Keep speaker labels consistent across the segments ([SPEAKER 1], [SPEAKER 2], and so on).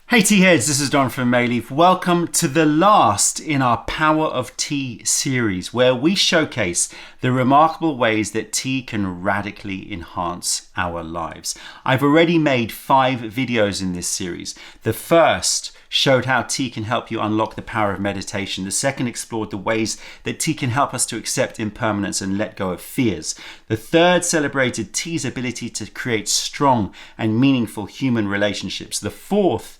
[SPEAKER 1] Hey tea heads, this is Don from Mayleaf. Welcome to the last in our Power of Tea series, where we showcase the remarkable ways that tea can radically enhance our lives. I've already made 5 videos in this series. The first showed how tea can help you unlock the power of meditation. The second explored the ways that tea can help us to accept impermanence and let go of fears. The third celebrated tea's ability to create strong and meaningful human relationships. The fourth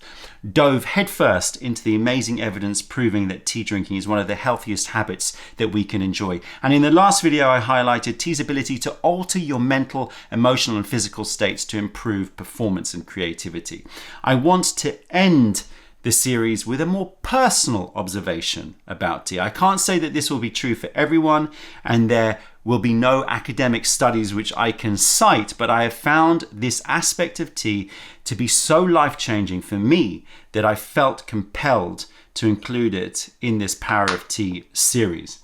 [SPEAKER 1] dove headfirst into the amazing evidence proving that tea drinking is one of the healthiest habits that we can enjoy. And in the last video, I highlighted tea's ability to alter your mental, emotional, and physical states to improve performance and creativity. I want to end the series with a more personal observation about tea. I can't say that this will be true for everyone, and there will be no academic studies which I can cite, but I have found this aspect of tea to be so life-changing for me that I felt compelled to include it in this Power of Tea series.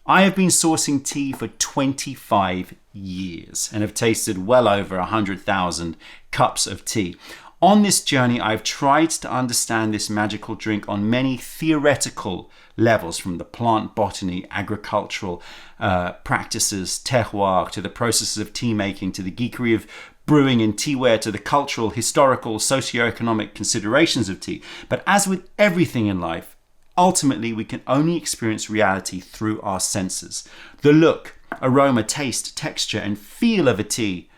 [SPEAKER 1] I have been sourcing tea for 25 years and have tasted well over 100,000 cups of tea. On this journey, I've tried to understand this magical drink on many theoretical levels, from the plant botany, agricultural practices, terroir, to the processes of tea making, to the geekery of brewing and teaware, to the cultural, historical, socio-economic considerations of tea. But as with everything in life, ultimately we can only experience reality through our senses. The look, aroma, taste, texture, and feel of a tea,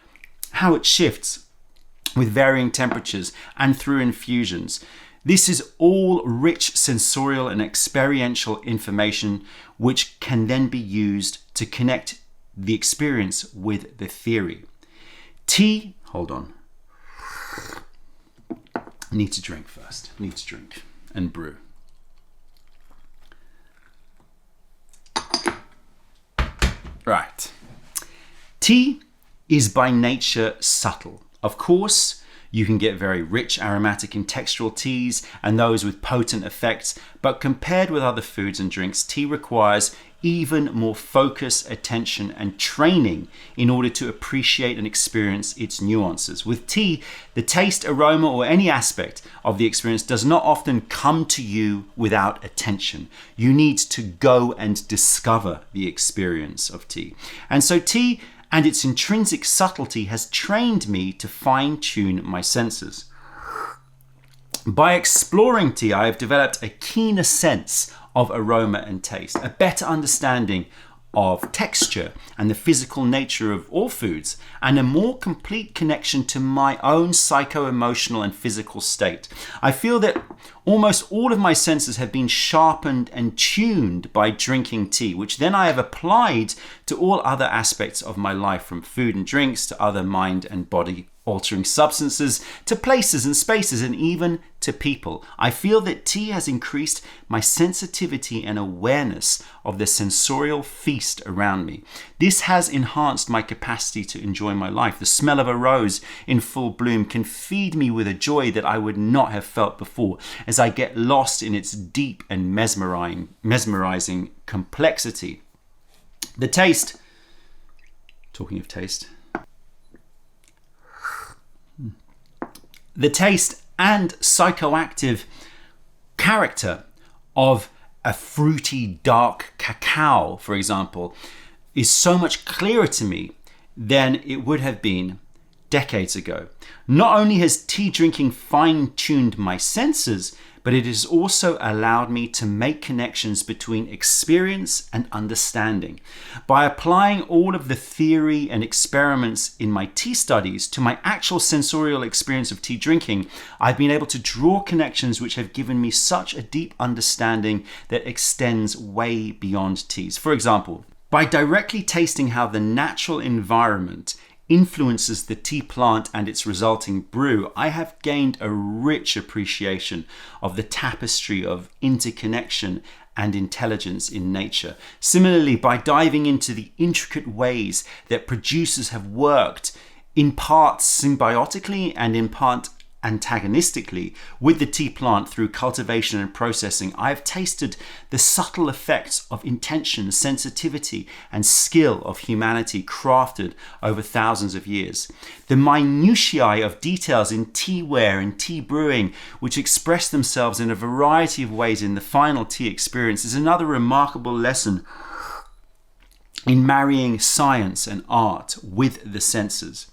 [SPEAKER 1] how it shifts with varying temperatures and through infusions. This is all rich sensorial and experiential information which can then be used to connect the experience with the theory. Tea, hold on. Need to drink first. Need to drink and brew. Right. Tea is by nature subtle. Of course, you can get very rich aromatic and textural teas and those with potent effects, but compared with other foods and drinks, tea requires even more focus, attention, and training in order to appreciate and experience its nuances. With tea, the taste, aroma, or any aspect of the experience does not often come to you without attention. You need to go and discover the experience of tea. And so tea and its intrinsic subtlety has trained me to fine-tune my senses. By exploring tea, I have developed a keener sense of aroma and taste, a better understanding of texture and the physical nature of all foods, and a more complete connection to my own psycho-emotional and physical state. I feel that almost all of my senses have been sharpened and tuned by drinking tea, which then I have applied to all other aspects of my life, from food and drinks to other mind and body altering substances, to places and spaces, and even to people. I feel that tea has increased my sensitivity and awareness of the sensorial feast around me. This has enhanced my capacity to enjoy my life. The smell of a rose in full bloom can feed me with a joy that I would not have felt before, as I get lost in its deep and mesmerizing complexity. The taste, talking of taste, the taste and psychoactive character of a fruity dark cacao, for example, is so much clearer to me than it would have been decades ago. Not only has tea drinking fine-tuned my senses, but it has also allowed me to make connections between experience and understanding. By applying all of the theory and experiments in my tea studies to my actual sensorial experience of tea drinking, I've been able to draw connections which have given me such a deep understanding that extends way beyond teas. For example, by directly tasting how the natural environment influences the tea plant and its resulting brew, I have gained a rich appreciation of the tapestry of interconnection and intelligence in nature. Similarly, by diving into the intricate ways that producers have worked, in part symbiotically and in part antagonistically with the tea plant through cultivation and processing, I have tasted the subtle effects of intention, sensitivity, and skill of humanity crafted over thousands of years. The minutiae of details in teaware and tea brewing, which express themselves in a variety of ways in the final tea experience, is another remarkable lesson in marrying science and art with the senses.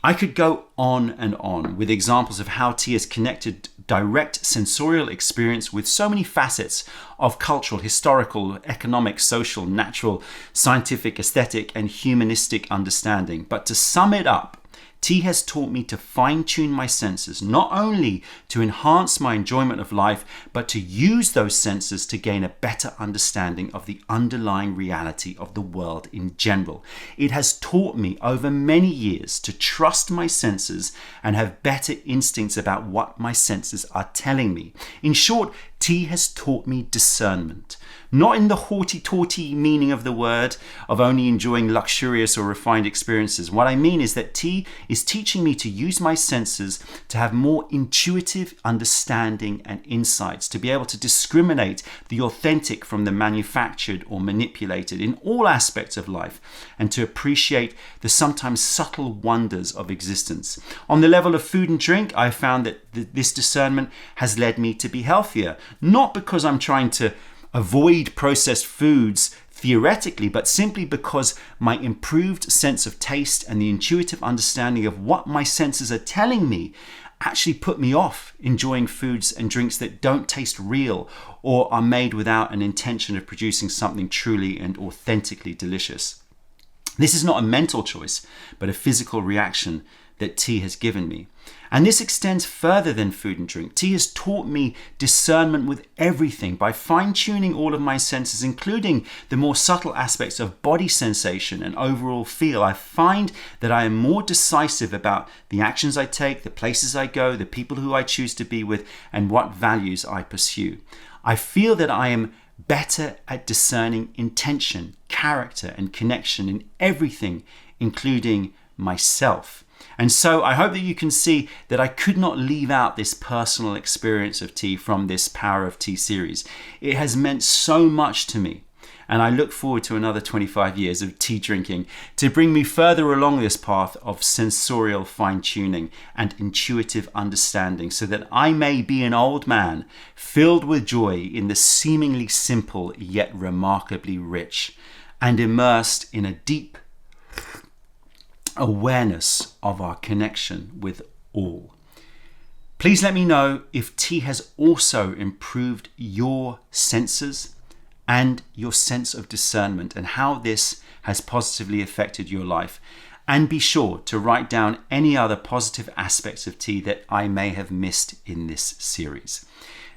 [SPEAKER 1] I could go on and on with examples of how tea has connected direct sensorial experience with so many facets of cultural, historical, economic, social, natural, scientific, aesthetic, and humanistic understanding. But to sum it up, tea has taught me to fine-tune my senses, not only to enhance my enjoyment of life, but to use those senses to gain a better understanding of the underlying reality of the world in general. It has taught me over many years to trust my senses and have better instincts about what my senses are telling me. In short, tea has taught me discernment. Not in the haughty-taughty meaning of the word of only enjoying luxurious or refined experiences. What I mean is that tea is teaching me to use my senses to have more intuitive understanding and insights, to be able to discriminate the authentic from the manufactured or manipulated in all aspects of life, and to appreciate the sometimes subtle wonders of existence. On the level of food and drink, I found that this discernment has led me to be healthier, not because I'm trying to avoid processed foods theoretically, but simply because my improved sense of taste and the intuitive understanding of what my senses are telling me actually put me off enjoying foods and drinks that don't taste real or are made without an intention of producing something truly and authentically delicious. This is not a mental choice, but a physical reaction that tea has given me. And this extends further than food and drink. Tea has taught me discernment with everything by fine-tuning all of my senses, including the more subtle aspects of body sensation and overall feel. I find that I am more decisive about the actions I take, the places I go, the people who I choose to be with, and what values I pursue. I feel that I am better at discerning intention, character, and connection in everything, including myself. And so I hope that you can see that I could not leave out this personal experience of tea from this Power of Tea series. It has meant so much to me, and I look forward to another 25 years of tea drinking to bring me further along this path of sensorial fine-tuning and intuitive understanding, so that I may be an old man filled with joy in the seemingly simple yet remarkably rich, and immersed in a deep awareness of our connection with all. Please let me know if tea has also improved your senses and your sense of discernment, and how this has positively affected your life. And be sure to write down any other positive aspects of tea that I may have missed in this series.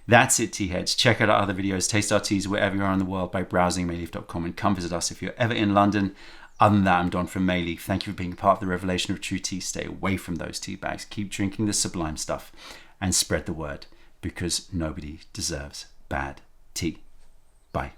[SPEAKER 1] That's it, tea heads. Check out our other videos, taste our teas wherever you are in the world by browsing mayleaf.com, and come visit us if you're ever in London. Other than that, I'm Don from Mayleaf. Thank you for being part of the revelation of true tea. Stay away from those tea bags. Keep drinking the sublime stuff and spread the word, because nobody deserves bad tea. Bye.